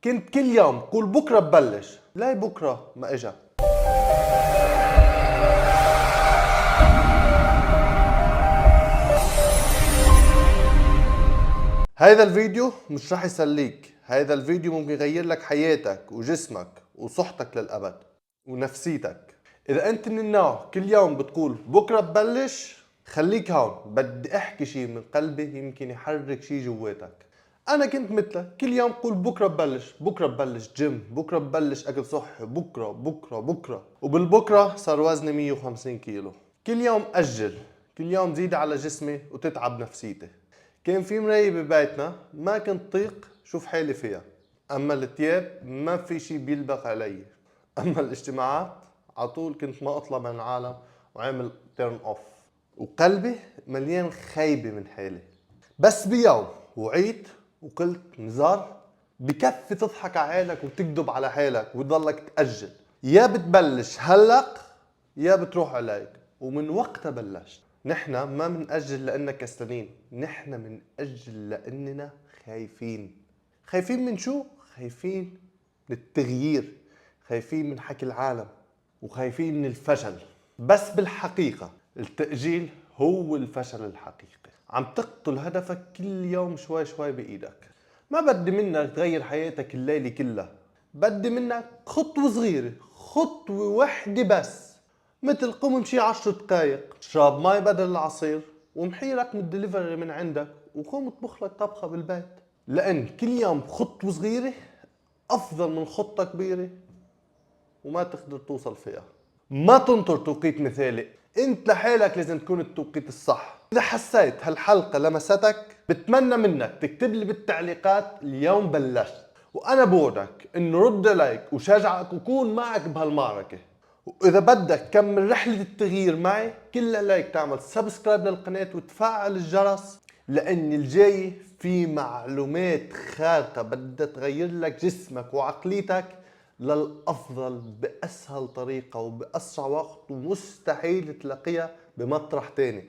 كنت كل يوم قول بكره ببلش، لاي بكره ما اجا. هيدا الفيديو مش رح يسليك، هيدا الفيديو ممكن يغير لك حياتك وجسمك وصحتك للأبد ونفسيتك. إذا أنت من النوع كل يوم بتقول بكرة ببلش، خليك هون، بدي أحكي شي من قلبي يمكن يحرك شي جواتك. أنا كنت مثلك، كل يوم قول بكرة ببلش، بكرة ببلش جيم، بكرة ببلش أكل صحي، بكرة بكرة بكرة، وبالبكرة صار وزني 150 كيلو. كل يوم أجل، كل يوم زيد على جسمي وتتعب نفسيتي. كان في مراية ببيتنا ما كنت طيق شوف حالي فيها، اما الثياب ما في شي بيلبق علي، اما الاجتماعات عطول كنت ما اطلع من العالم وعامل تيرن اوف، وقلبي مليان خيبة من حالي. بس بيوم وعيت وقلت نزار، بكفي تضحك على حالك وتكذب على حالك وتضلك تأجل، يا بتبلش هلق يا بتروح عليك. ومن وقتها بلشت. نحن ما منأجل لأننا كسلانين، نحن منأجل لأننا خايفين. خايفين من شو؟ خايفين من التغيير، خايفين من حكي العالم، وخايفين من الفشل. بس بالحقيقة التأجيل هو الفشل الحقيقي. عم تقتل هدفك كل يوم شوي شوي بإيدك. ما بدي منك تغير حياتك الليلة كلها، بدي منك خطوة صغيرة، خطوة وحدة بس. مثل قوم امشي 10 دقايق، اشرب مي بدل العصير، ومحي رقم الدليفري من عندك، وقوم اطبخ لك طبخة بالبيت. لأن كل يوم خطوة صغيرة أفضل من خطة كبيرة وما تقدر توصل فيها. ما تنطر توقيت مثالي، انت لحالك لازم تكون التوقيت الصح. اذا حسيت هالحلقة لمستك بتمنى منك تكتب لي بالتعليقات اليوم بلشت، وانا بوعدك انه رد عليك وشجعك وكون معك بهالمعركة. واذا بدك تكمل رحلة التغيير معي، كل عليك تعمل سبسكرايب للقناة وتفعل الجرس، لان الجاي في معلومات خارقة بدها تغير لك جسمك وعقليتك للأفضل بأسهل طريقة وبأسرع وقت، ومستحيل تلاقيها بمطرح تاني.